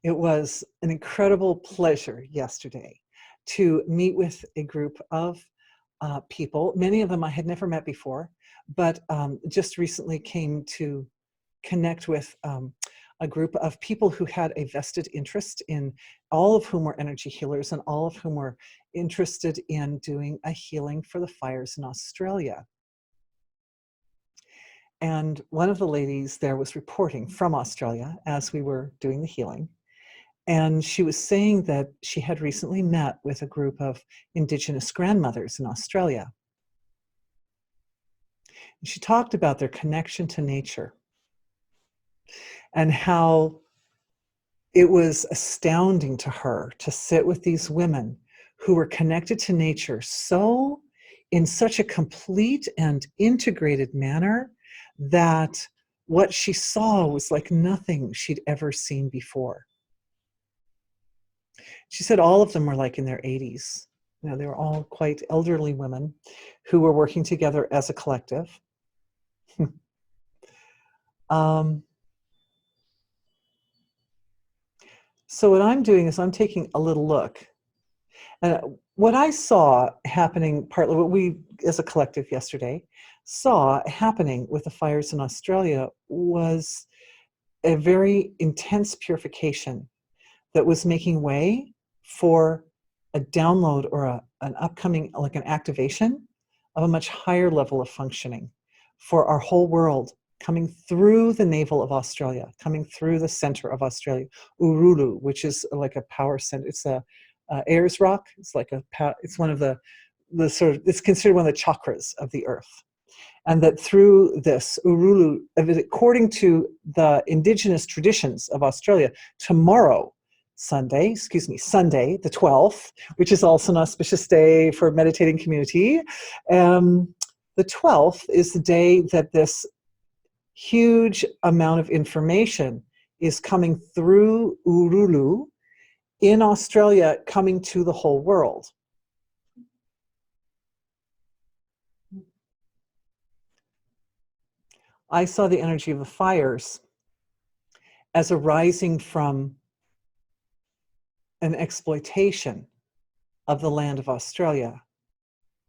It was an incredible pleasure yesterday to meet with a group of people. Many of them I had never met before, but just recently came to connect with a group of people who had a vested interest in, all of whom were energy healers and all of whom were interested in doing a healing for the fires in Australia. And one of the ladies there was reporting from Australia as we were doing the healing. And she was saying that she had recently met with a group of Indigenous grandmothers in Australia. And she talked about their connection to nature and how it was astounding to her to sit with these women who were connected to nature in such a complete and integrated manner that what she saw was like nothing she'd ever seen before. She said all of them were like in their 80s. You know, they were all quite elderly women who were working together as a collective. So what I'm doing is I'm taking a little look. And what I saw happening, partly what we as a collective yesterday saw happening with the fires in Australia, was a very intense purification that was making way for a download or an upcoming, like an activation of a much higher level of functioning for our whole world, coming through the navel of Australia, coming through the center of Uluru, which is like a power center. It's a Ayers Rock. It's like it's one of the it's considered one of the chakras of the earth. And that through this Uluru, according to the Indigenous traditions of Australia, tomorrow, Sunday the 12th, which is also an auspicious day for meditating community. The 12th is the day that this huge amount of information is coming through Uluru in Australia, coming to the whole world. I saw the energy of the fires as arising from an exploitation of the land of Australia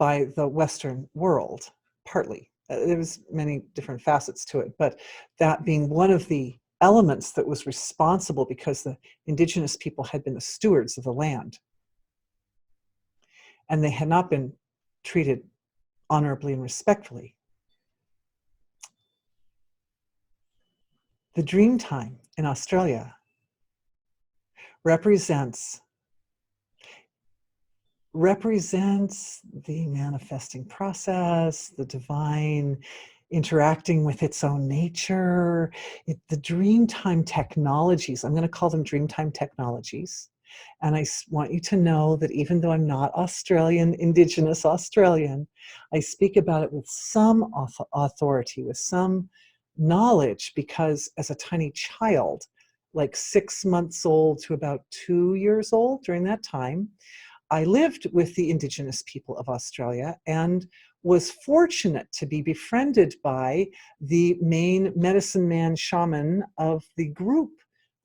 by the Western world, partly. There was many different facets to it, but that being one of the elements that was responsible, because the Indigenous people had been the stewards of the land. And they had not been treated honorably and respectfully. The Dreamtime in Australia represents the manifesting process, the divine interacting with its own nature. The Dreamtime technologies, I'm going to call them Dreamtime technologies. And I want you to know that even though I'm not Australian, Indigenous Australian, I speak about it with some authority, with some knowledge, because as a tiny child, like 6 months old to about 2 years old, during that time, I lived with the Indigenous people of Australia and was fortunate to be befriended by the main medicine man shaman of the group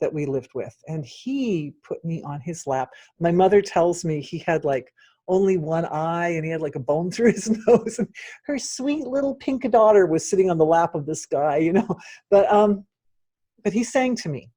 that we lived with. And he put me on his lap. My mother tells me he had like only one eye and he had like a bone through his nose. And her sweet little pink daughter was sitting on the lap of this guy, you know. But he sang to me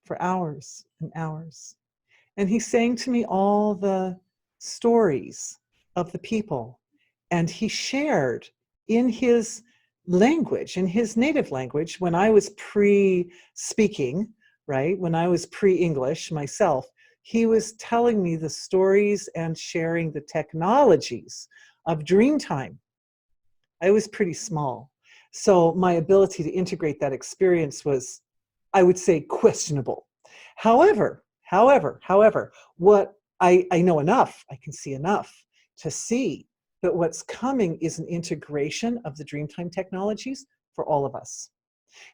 for hours and hours. And he sang to me all the stories of the people. And he shared in his language, in his native language, when I was pre-speaking, right? When I was pre-English myself, he was telling me the stories and sharing the technologies of Dreamtime. I was pretty small. So my ability to integrate that experience was, I would say, questionable. However, what I know enough, I can see enough to see that what's coming is an integration of the Dreamtime technologies for all of us.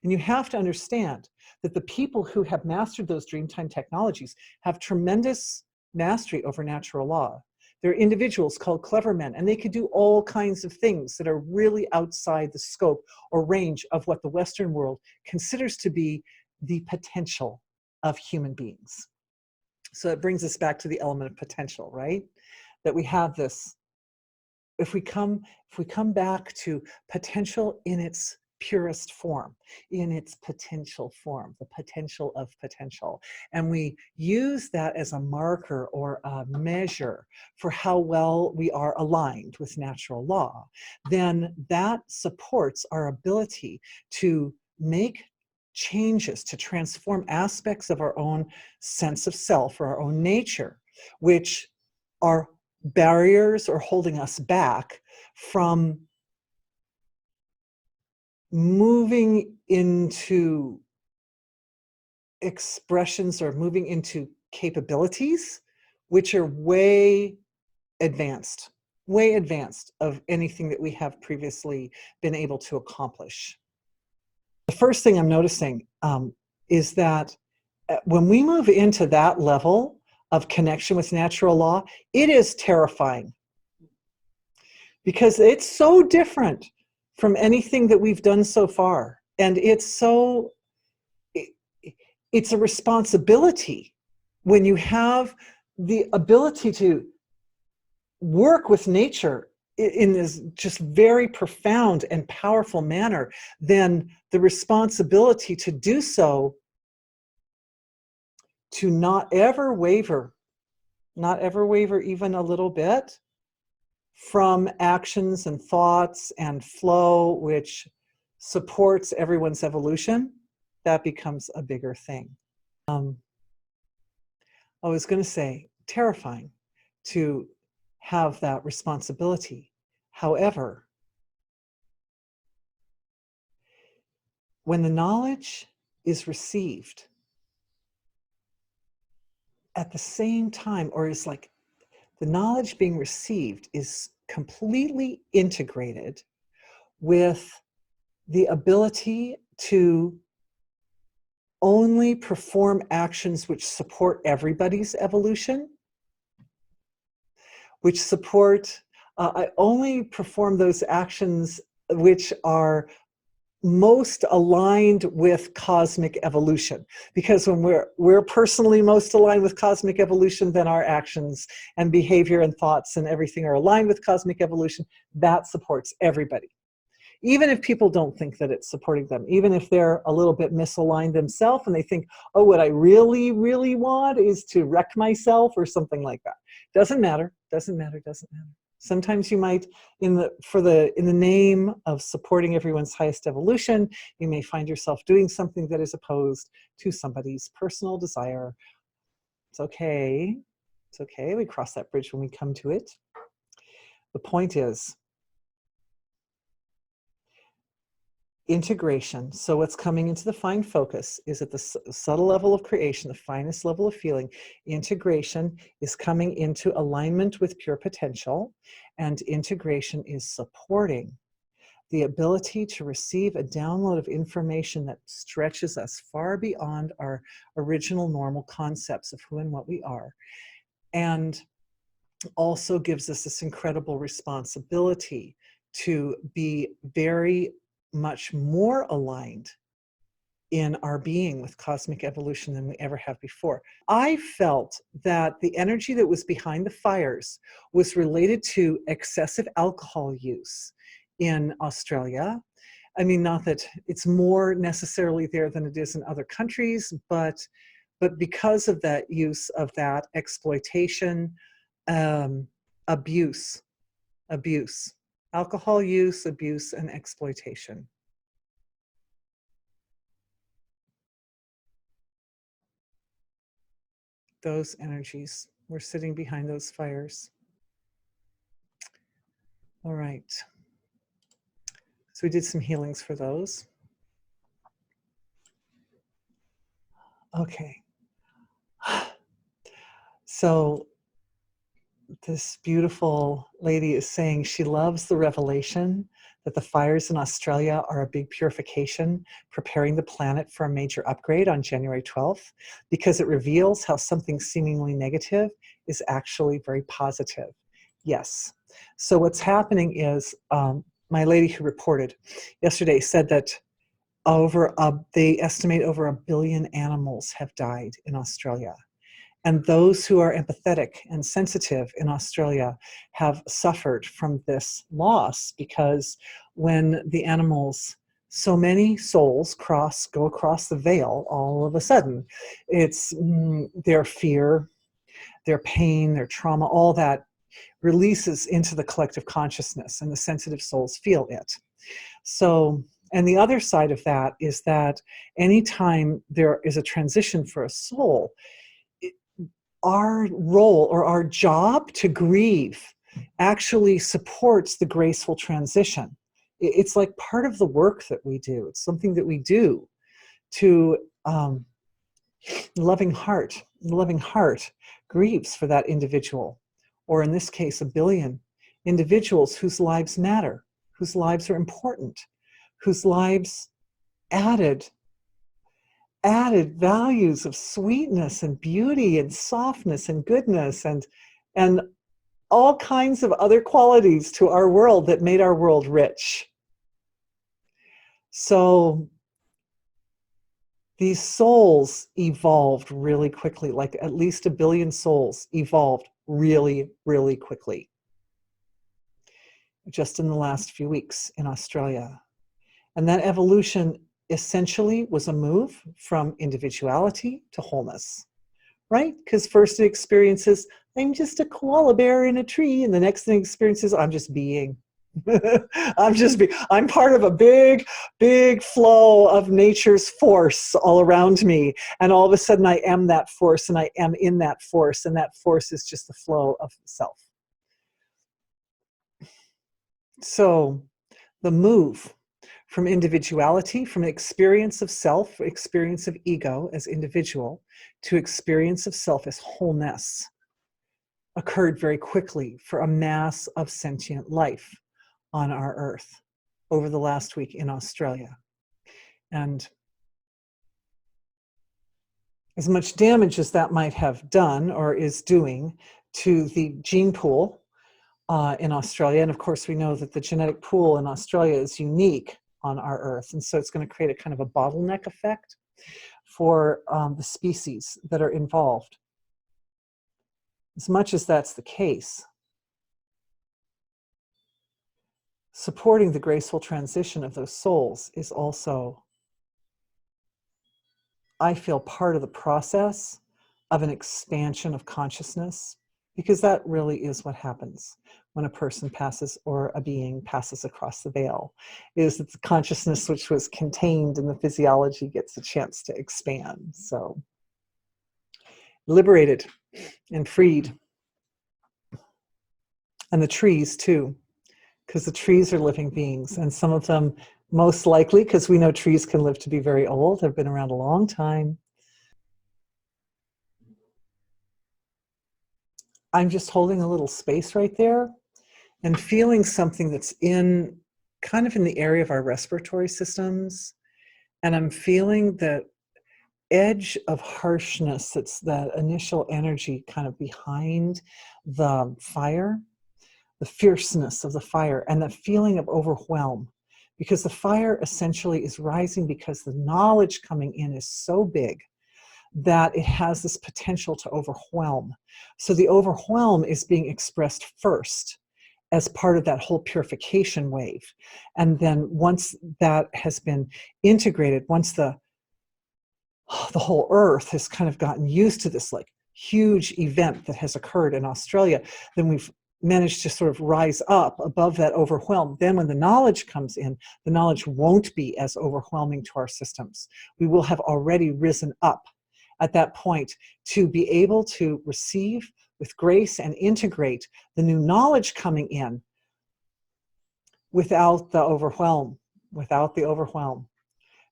And you have to understand that the people who have mastered those Dreamtime technologies have tremendous mastery over natural law. They're individuals called clever men, and they could do all kinds of things that are really outside the scope or range of what the Western world considers to be the potential of human beings. So it brings us back to the element of potential, right? That we have this, if we come back to potential in its purest form, in its potential form, the potential of potential, and we use that as a marker or a measure for how well we are aligned with natural law, then that supports our ability to make changes, to transform aspects of our own sense of self or our own nature, which are barriers or holding us back from moving into expressions or moving into capabilities which are way advanced of anything that we have previously been able to accomplish. The first thing I'm noticing is that when we move into that level of connection with natural law, it is terrifying because it's so different from anything that we've done so far. And it's a responsibility when you have the ability to work with nature in this just very profound and powerful manner, then the responsibility to do so, to not ever waver even a little bit from actions and thoughts and flow which supports everyone's evolution, that becomes a bigger thing. I was going to say terrifying to have that responsibility. However, when the knowledge is received at the same time, or is like the knowledge being received is completely integrated with the ability to only perform actions which support everybody's evolution, which support, I only perform those actions which are most aligned with cosmic evolution. Because when we're personally most aligned with cosmic evolution, then our actions and behavior and thoughts and everything are aligned with cosmic evolution. That supports everybody. Even if people don't think that it's supporting them, even if they're a little bit misaligned themselves and they think, oh, what I really, really want is to wreck myself or something like that. Doesn't matter. Sometimes you might, in the name of supporting everyone's highest evolution, you may find yourself doing something that is opposed to somebody's personal desire. It's okay. It's okay. We cross that bridge when we come to it. The point is integration. So what's coming into the fine focus is at the subtle level of creation, the finest level of feeling. Integration is coming into alignment with pure potential, and integration is supporting the ability to receive a download of information that stretches us far beyond our original normal concepts of who and what we are, and also gives us this incredible responsibility to be very much more aligned in our being with cosmic evolution than we ever have before. I felt that the energy that was behind the fires was related to excessive alcohol use in Australia. I mean, not that it's more necessarily there than it is in other countries, but because of that use of that exploitation, abuse, alcohol use, abuse, and exploitation. Those energies were sitting behind those fires. All right. So we did some healings for those. Okay. So this beautiful lady is saying she loves the revelation that the fires in Australia are a big purification, preparing the planet for a major upgrade on January 12th, because it reveals how something seemingly negative is actually very positive. Yes. So what's happening is, my lady who reported yesterday said that they estimate over 1 billion animals have died in Australia. And those who are empathetic and sensitive in Australia have suffered from this loss, because when the animals, so many souls go across the veil all of a sudden, it's their fear, their pain, their trauma, all that releases into the collective consciousness, and the sensitive souls feel it. So, and the other side of that is that anytime there is a transition for a soul, our role or our job to grieve actually supports the graceful transition. It's like part of the work that we do. It's something that we do to the loving heart grieves for that individual, or in this case, 1 billion individuals whose lives matter, whose lives are important, whose lives added values of sweetness and beauty and softness and goodness and all kinds of other qualities to our world that made our world rich. So these souls evolved really quickly, like at least 1 billion souls evolved really, really quickly, just in the last few weeks in Australia. And that evolution essentially was a move from individuality to wholeness, right? Because first it experiences, I'm just a koala bear in a tree, and the next thing it experiences, I'm just being. I'm part of a big, big flow of nature's force all around me. And all of a sudden I am that force, and I am in that force, and that force is just the flow of self. So the move from individuality, from an experience of self, experience of ego as individual, to experience of self as wholeness occurred very quickly for a mass of sentient life on our earth over the last week in Australia. And as much damage as that might have done or is doing to the gene pool in Australia, and of course we know that the genetic pool in Australia is unique on our earth, and so it's going to create a kind of a bottleneck effect for the species that are involved. As much as that's the case, supporting the graceful transition of those souls is also, I feel, part of the process of an expansion of consciousness, because that really is what happens when a person passes, or a being passes across the veil, is that the consciousness which was contained in the physiology gets a chance to expand. So liberated and freed. And the trees too, because the trees are living beings, and some of them most likely, because we know trees can live to be very old, have been around a long time. I'm just holding a little space right there and feeling something that's in kind of in the area of our respiratory systems. And I'm feeling the edge of harshness, that's that initial energy kind of behind the fire, the fierceness of the fire, and the feeling of overwhelm. Because the fire essentially is rising because the knowledge coming in is so big that it has this potential to overwhelm. So the overwhelm is being expressed first as part of that whole purification wave. And then once that has been integrated, once the whole earth has kind of gotten used to this like huge event that has occurred in Australia, then we've managed to sort of rise up above that overwhelm. Then when the knowledge comes in, the knowledge won't be as overwhelming to our systems. We will have already risen up at that point to be able to receive with grace and integrate the new knowledge coming in without the overwhelm,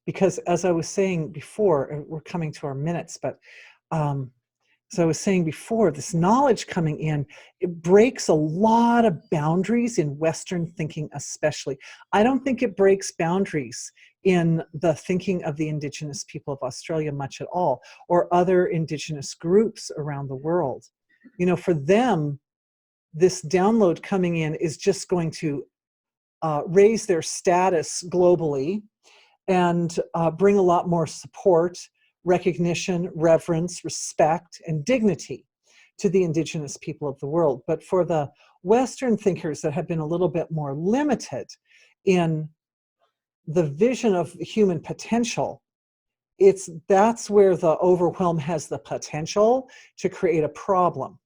Because as I was saying before, and we're coming to our minutes, but as I was saying before, this knowledge coming in, it breaks a lot of boundaries in Western thinking especially. I don't think it breaks boundaries in the thinking of the Indigenous people of Australia much at all, or other Indigenous groups around the world. You know, for them, this download coming in is just going to raise their status globally, and bring a lot more support, recognition, reverence, respect, and dignity to the Indigenous people of the world. But for the Western thinkers that have been a little bit more limited in the vision of human potential, that's where the overwhelm has the potential to create a problem.